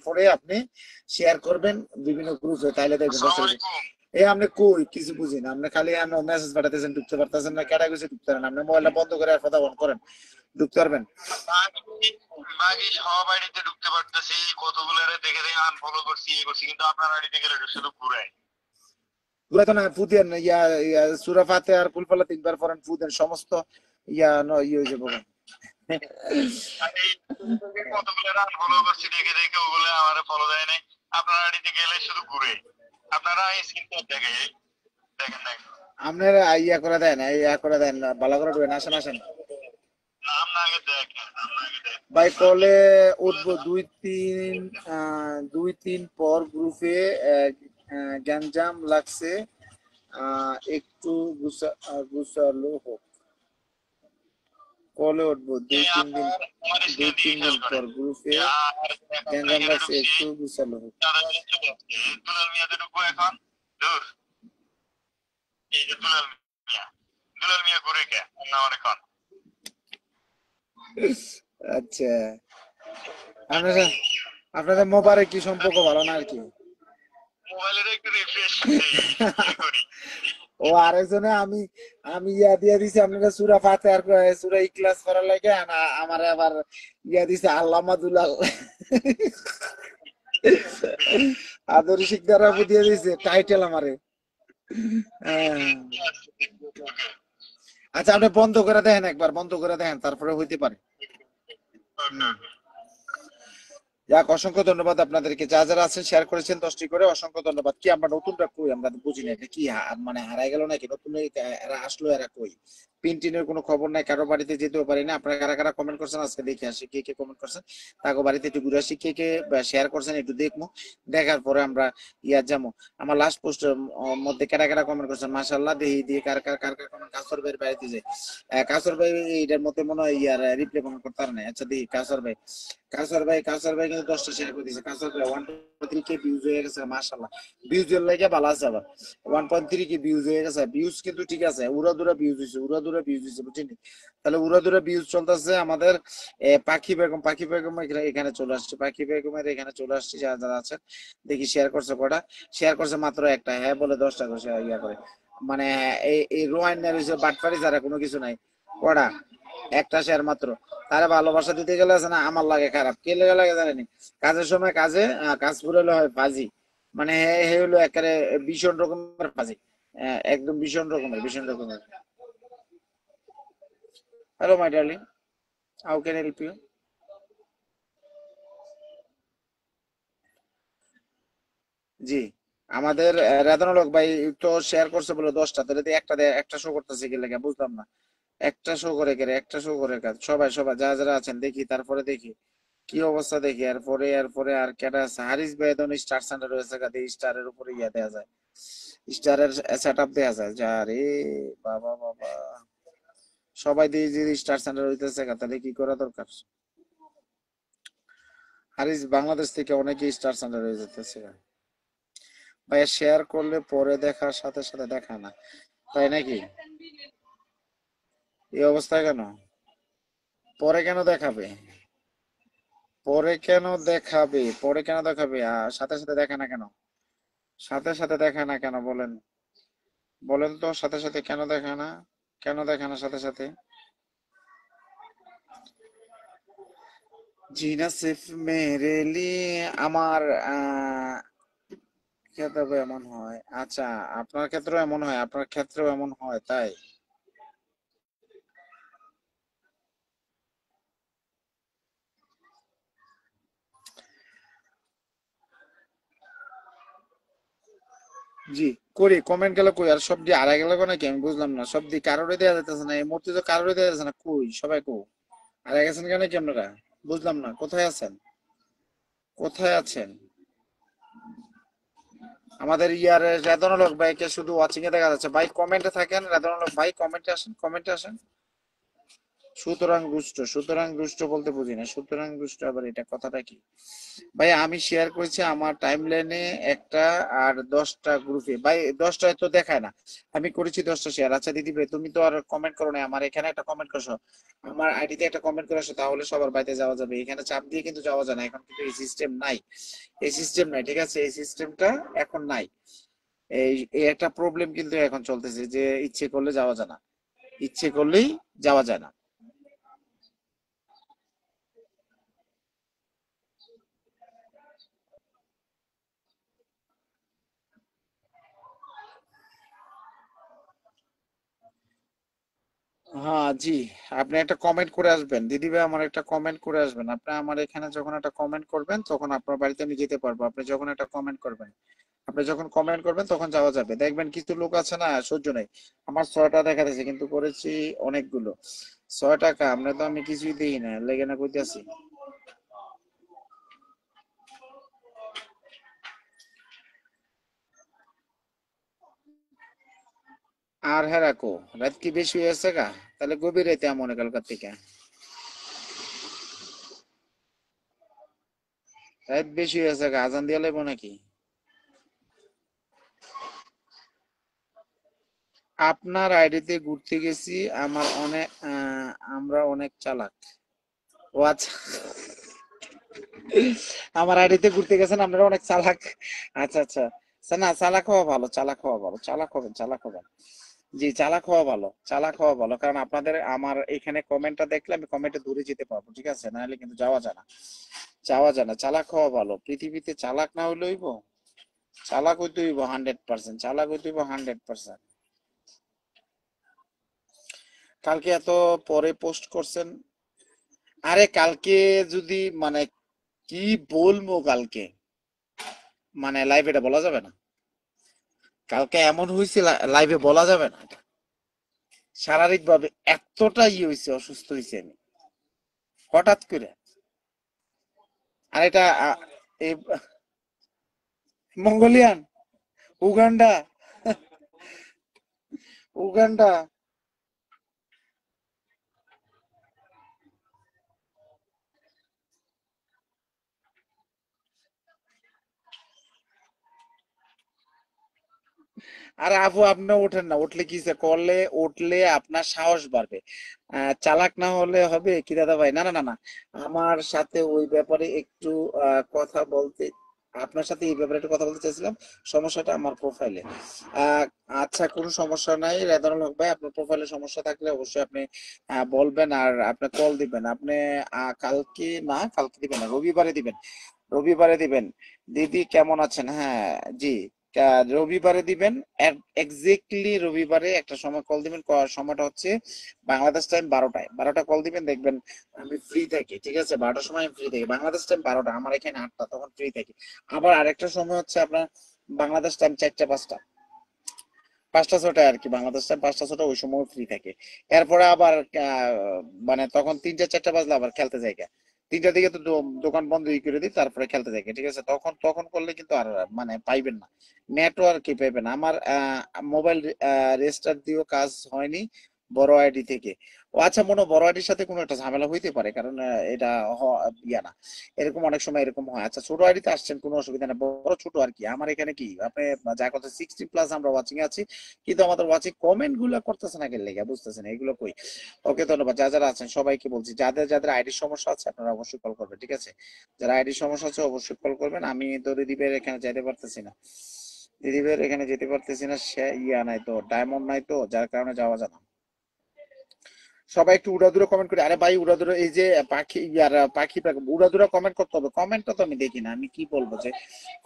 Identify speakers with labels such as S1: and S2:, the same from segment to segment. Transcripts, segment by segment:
S1: পরে আপনি শেয়ার করবেন বিভিন্ন গ্রুপে, তাইলে দেখবেন
S2: আসসালামু আলাইকুম।
S1: আপনি কই কিছু বুঝি না, আপনি খালি মেসেজ পাঠাতেছেন, ঢুকতে পারতেছেন না, কেটা কিছু ঢুকতে পারেন, আপনি মোবাইলটা বন্ধ করে আর কথা অন করেন, ঢুকতে পারবেন।
S2: বাকি সব আইডিতে ঢুকতে পারতেছি, কতগুলো দেখে দেখে আনফলো করছি, ইয়ে করছি, কিন্তু আপনার আইডিতে গেলে শুধু ঘুরায়।
S1: পুরাতো না ফুদেন সূরা ফাতিহা আর কুল ফালাত 3 বার পড়েন, ফুদেন সমস্ত হয়ে যাবে।
S2: কতগুলো আনফলো করছি দেখে দেখে, ওগুলো আমার ফলো দেয় নাই। আপনার আইডিতে গেলে শুধু ঘুরে। আপনারা স্ক্রিনশট দেখে দেখেন না,
S1: আপনারা করে দেন, করে দেন, ভালো করে দেন, আসেন আসেন
S2: নাম না আগে দেখেন, নাম না আগে দেখেন।
S1: ভাই, কলে উঠবো 2-3 পর গ্রুপে গ্যাঞ্জাম লাগছে, একটু গুছালো হোক। কলে উঠবো দুই তিন দিন পর গ্রুপে গ্যাঞ্জাম লাগছে, একটু গুছালো হোক।
S2: দুলাল মিয়াতে ঢুকবো এখন। দূর, এই যে দুলাল মিয়া, দুলাল মিয়া ঘুরে কে না অনেকক্ষণ।
S1: আচ্ছা, আপনাদের আপনাদের মোবারক কি সম্পর্ক ভালো না আর কি?
S2: মোবাইলের একটু রিফ্রেশ করি।
S1: ও আরেকজনে আমি আমি দিয়া দিছি আপনারা সূরা ফাতিহা আর সূরা ইখলাস করার লাগে, আমারে আবার দিছে আল্লামা দুলাল। আদরি শিকদার আপু দিয়ে দিছে টাইটেল আমারে। আচ্ছা, আপনি বন্ধ করে দেখেন, একবার বন্ধ করে দেখেন, তারপরে হইতে পারে। যাক, অসংখ্য ধন্যবাদ আপনাদেরকে, যা যারা আছেন শেয়ার করেছেন 10টি করে, অসংখ্য ধন্যবাদ। কি আমরা নতুনটা কই, আমরা বুঝি না, এটা কি মানে হারাই গেল নাকি, নতুন এরা আসলো, এরা কই? পিনটিনের কোনো খবর নাই, কারো বাড়িতে যেতেও পারি না। আপনারা কারা কারা কমেন্ট করছেন আজকে দেখে আসি, কে কে কমেন্ট করছেন, তাকে বাড়িতে একটু ঘুরে আসি, কে কে শেয়ার করছেন একটু দেখবো, দেখার পরে আমরা যাবো। আমার লাস্ট পোস্টের মধ্যে কারা কারা কমেন্ট করছেন, মাশাআল্লাহ, দেখি দিয়ে কার কার কার কার কমেন্ট। কাসর ভাইয়ের বাড়িতে যায়, কাসর ভাই এইটার মধ্যে মনে হয় রিপ্লাই কমেন্ট করতে পারে না। আচ্ছা দেখি, কাসর ভাই কিন্তু 10টা শেয়ার করে দিয়েছে। কাসর ভাই 1.3 কে ভিউজ হয়ে গেছে, মাশাআল্লাহ। ভিউজের লাগে ভালো আছে, আবার 1.3 কে ভিউজ হয়ে গেছে। ভিউজ কিন্তু ঠিক আছে, উড়াদুরা ভিউজ হয়েছে, বুঝছেন? তাহলে উড়াদুরা ভিউজ চলতেছে আমাদের। পাখি বেগম এখানে চলে আসছে, পাখি বেগমের এখানে চলে আসছে। যারা যারা আছেন দেখি শেয়ার করছে কটা, শেয়ার করছে মাত্র একটা, হ্যাঁ বলে 10টা করে করে, মানে এই রোহাইনার হয়েছে বাটপারি ছাড়া কোনো কিছু নাই। কটা, একটা শেয়ার মাত্র। তারা ভালোবাসা দিতে গেলে আছে না, আমার লাগে খারাপ, কে লেগে লাগে জানেনি, কাজের সময় কাজে, কাজ ফুরালে হয় ফাজি, মানে হে হলো একেবারে ভীষণ রকমের ফাজি, একদম ভীষণ রকমের। Hello my darling, how can help you? জি, আমাদের রাধানলক ভাই তো শেয়ার করছে বলে 10টা, তাহলে একটা একটা শো করতেছে কি লাগে বুঝলাম না। একটা শো করে কে রে? একটা শো করে কাজ, সবাই সবাই যারা যারা আছেন দেখি, তারপরে দেখি কি অবস্থা দেখি। এরপরে আর কেটা আছে? হারিস বেদন স্টার সেন্টার রয়েছে, কাজে স্টারের উপরে দেয়া যায়, স্টারের সেট আপ দেয়া যায়, যা রে বাবা বাবা, সবাই দিয়ে যদি স্টার সেন্টার হইতেছে, তাহলে কি করা দরকার? হারিস বাংলাদেশ থেকে অনেকে স্টার সেন্টার হয়ে যেতেছে ভাই, শেয়ার করলে পরে দেখার সাথে সাথে দেখা না, তাই নাকি? এই অবস্থা কেন? পরে কেন দেখাবে? সাথে সাথে দেখা না কেন? সাথে সাথে দেখা না কেন বলেন? বলেন তো, সাথে সাথে কেন দেখা না? কেন দেখা না সাথে সাথে? জিনা সির্ফ মেরে লিয়ে, আমার ক্ষেত্রে এমন হয়। আচ্ছা, আপনার ক্ষেত্রেও এমন হয়, আপনার ক্ষেত্রেও এমন হয়, তাই? জি, করি কমেন্ট গেলে কই, আর সব দিয়ে হারাই গেল নাকি, আমি বুঝলাম না। সব দিয়ে কারোরই দেওয়া যেতেছে না, এই মূর্তি তো কারোরই দেওয়া যাচ্ছে না, কই সবাই কো, হারাই গেছেন কেন কি আপনারা? বুঝলাম না, কোথায় আছেন? কোথায় আছেন? আমাদের রেদনলক ভাইকে শুধু ওয়াচিং এ দেখা যাচ্ছে। ভাই কমেন্টে থাকেন, রেদনলক ভাই কমেন্টে আসেন, কমেন্টে আসেন। সুতরাং দুষ্ট বলতে বুঝি না, সুতরাং দুষ্ট আবার এটা কথাটা কি? ভাই আমি শেয়ার করেছি আমার টাইমলাইনে একটা, আর 10টা গ্রুপে। ভাই 10টায় তো দেখায় না, আমি করেছি 10টা শেয়ার। আচ্ছা দিদি ভাই তুমি তো আর কমেন্ট করো না, আমার এখানে একটা কমেন্ট করছো, আমার আইডিতে একটা কমেন্ট করে আসো, তাহলে সবার বাড়িতে যাওয়া যাবে। এখানে চাপ দিয়ে কিন্তু যাওয়া যায় না, এখন কিন্তু এই সিস্টেম নাই, এই সিস্টেম নাই, ঠিক আছে, এই সিস্টেমটা এখন নাই। এই একটা প্রবলেম কিন্তু এখন চলতেছে যে ইচ্ছে করলে যাওয়া যায় না, ইচ্ছে করলেই যাওয়া যায় না। হ্যাঁ জি, আপনি একটা কমেন্ট করে আসবেন দিদি ভাই, আমার একটা কমেন্ট করে আসবেন। আপনি আমার এখানে যখন একটা কমেন্ট করবেন তখন আপনার বাড়িতে আমি যেতে পারবো। আপনি যখন একটা কমেন্ট করবেন, আপনি যখন কমেন্ট করবেন তখন যাওয়া যাবে। দেখবেন কিছু লোক আছে না, সহ্য নেই। আমার 6টা দেখা দিয়েছে কিন্তু করেছি অনেকগুলো। 6 টাকা আমরা তো, আমি কিছুই দিই না, লেগে না কইতেছি। আর হ্যাঁ রাখো, রাত কি বেশি হয়েছে গা? তাহলে গভীর রাতে মনে কালকার থেকে রাত বেশি হয়েছে গা, আজান দিয়ে লাইবো নাকি? আপনার আইডিতে ঘুরতে গেছি, আমার অনেক আমরা অনেক চালাক। ও আচ্ছা, আমার আইডিতে ঘুরতে গেছেন আপনারা অনেক চালাক। আচ্ছা আচ্ছা, না চালাক হওয়া ভালো, চালাক হওয়া ভালো, চালাক হবেন, চালাক হবেন। জি চালাক হওয়া ভালো, চালাক হওয়া ভালো, কারণ আপনাদের আমার এখানে কমেন্টটা দেখলে আমি কমেন্টে দূরে যেতে পারবো, ঠিক আছে, নাহলে কিন্তু যাওয়া যায় না, যাওয়া যায় না। চালাক হওয়া ভালো, পৃথিবীতে চালাক না হইলে হইব, চালাক হইতে হইব 100%, চালাক হইতে হইব 100%। কালকে এত পরে পোস্ট করছেন? আরে কালকে যদি মানে কি বলবো কালকে, মানে লাইভে এটা বলা যাবে না। কালকে এমন হয়েছে লাইভে বলা যাবে না এটা। শারীরিক ভাবে এতটা হয়েছে, অসুস্থ হয়েছে আমি হঠাৎ করে। আর এটা এই মঙ্গোলিয়ান, উগান্ডা, উগান্ডা। আরে আবু আপনি ওঠেন না, উঠলে কি করলে, উঠলে আপনার সাহস বাড়বে। চালাক না হলে হবে কি দাদা ভাই? না না না না, আমার সাথে ওই ব্যাপারে একটু কথা বলতে, আপনার সাথে এই ব্যাপারে একটু কথা বলতে চাইছিলাম। সমস্যাটা আমার প্রোফাইলে। আহ আচ্ছা কোনো সমস্যা নাই রেদানুল হক ভাই, আপনার প্রোফাইলে সমস্যা থাকলে অবশ্যই আপনি বলবেন, আর আপনি কল দিবেন। আপনি কালকে না, কালকে দিবেন না, রবিবারে দিবেন, রবিবারে দিবেন। দিদি কেমন আছেন? হ্যাঁ জি, রবিবারে দিবেন। এক্স্যাক্টলি রবিবারে একটা সময় কল দিবেন, সময়টা হচ্ছে বাংলাদেশ টাইম 12টায়, 12টা কল দিবেন, দেখবেন আমি ফ্রি থাকি, ঠিক আছে, 12টার সময় আমি ফ্রি থাকি। বাংলাদেশ টাইম 12টা, আমার এখানে 8টা, তখন ফ্রি থাকি। আবার আরেকটা সময় হচ্ছে আপনার বাংলাদেশ টাইম 4টা 5টা, 5টা 6টায় আর কি, বাংলাদেশ টাইম 5টা 6টা, ওই সময় ফ্রি থাকে। এরপরে আবার মানে তখন 3টা 4টা বাজলে আবার খেলতে যাই গা। 3টার দিকে তো দোকান বন্ধ করে দিই, তারপরে খেলতে যাই গা, ঠিক আছে। তখন তখন করলে কিন্তু আর মানে পাইবেন না, নেটওয়ার্ক কি পাইবেন না। আমার মোবাইল রেজিস্টার দিয়েও কাজ হয়নি বড় আইডি থেকে। ও আচ্ছা, মনে হয় বড় আইডির সাথে কোনো একটা ঝামেলা হইতে পারে, কারণ এটা ইয়া না, এরকম অনেক সময় এরকম হয়। আচ্ছা ছোট আইডিতে আসছেন, কোনো অসুবিধা নেই, বড় ছোট আর কি। আমার এখানে কি আপনি যা কথা 60+ আমরা ওয়াচিং আছি, কিন্তু আমাদের ওয়াচিং কমেন্ট গুলো করতেছে না, গেলে বুঝতেছেন এগুলো কই। ওকে ধন্যবাদ, যা যারা আছেন সবাইকে বলছি, যাদের যাদের আইডির সমস্যা আছে আপনারা অবশ্যই কল করবেন, ঠিক আছে। যারা আইডির সমস্যা আছে অবশ্যই কল করবেন। আমি তো দিদিবের এখানে যেতে পারতেছি না, দিদিবের এখানে যেতে পারতেছি না, সে ইয়া নাই তো, ডায়মন্ড নাই তো, যার কারণে যাওয়া যায় না। সবাই একটু উড়াদুরা কমেন্ট করে। আরে ভাই উড়াদুরা, এই যে পাখি ইয়ার পাখি উড়াদুরা কমেন্ট করতে হবে, কমেন্টটা তো আমি দেখি না, আমি কি বলবো যে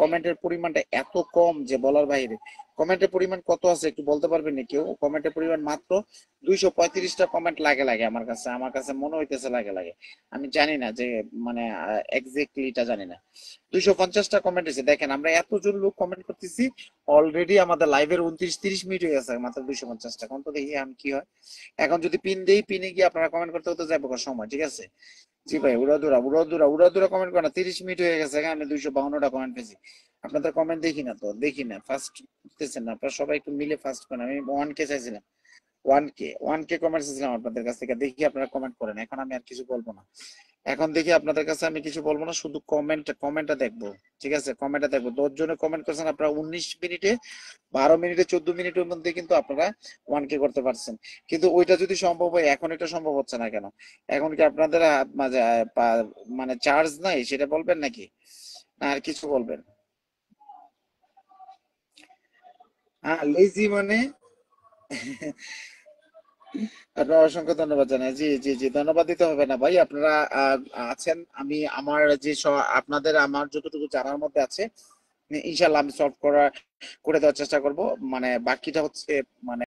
S1: কমেন্টের পরিমাণটা এত কম যে বলার বাইরে। কমেন্টের পরিমাণ কত আছে একটু বলতে পারবেন না কেউ? কমেন্টের পরিমাণ মাত্র 235টা কমেন্ট লাগে লাগে আমার কাছে, আমার কাছে মনে হইতেছে লাগে লাগে, আমি জানি না যে মানে এক্স্যাক্টলিটা জানি না। 250টা কমেন্ট এসে দেখেন, আমরা এতজন লোক কমেন্ট করতেছি, অলরেডি আমাদের লাইভের 29-30 মিনিট হয়ে গেছে, মাত্র 250টা। এখন তো দেখি আমি কি হয়। এখন যদি পিন দেই, পিনে গিয়ে আপনারা কমেন্ট করতে করতে যাবো সময়, ঠিক আছে। জি ভাই, উড়াদুরা উড়াদুরা উড়াদুরা কমেন্ট করে না, 30 মিনিট হয়ে গেছে, আমি 252টা কমেন্ট পেয়েছি। আপনাদের কমেন্ট দেখি না তো, দেখি না, ফার্স্ট করতেছেন না আপনারা, সবাই একটু মিলে ফার্স্ট করেন। আমি 1K চাইছিলাম, ওয়ান কে কমেন্টস দিলাম আপনাদের কাছ থেকে, দেখি আপনারা কমেন্ট করেন। এখন আমি আর কিছু বলবো না, এখন দেখি আপনাদের কাছে আমি কিছু বলবো না, শুধু কমেন্টটা দেখবো। ঠিক আছে, কমেন্টটা দেখবো। 10 জনে কমেন্ট করেছেন আপনারা 19 মিনিটে, 12 মিনিটে, 14 মিনিটের মধ্যে কিন্তু আপনারা 1K করতে পারছেন। কিন্তু ওইটা যদি সম্ভব হয়, এখন এটা সম্ভব হচ্ছে না কেন? এখন কি আপনাদের মানে চার্জ নাই সেটা বলবেন নাকি, না আর কিছু বলবেন? হ্যাঁ, লেজি মানে আপনার অসংখ্য ধন্যবাদ জানাই। জি জি জি, ধন্যবাদ দিতে হবে না ভাই, আপনারা আছেন। আমি আমার যে আপনাদের আমার যতটুকু জানার মধ্যে আছে, ইনশাল্লাহ আমি সলভ করে দেওয়ার চেষ্টা করব। মানে বাকিটা হচ্ছে মানে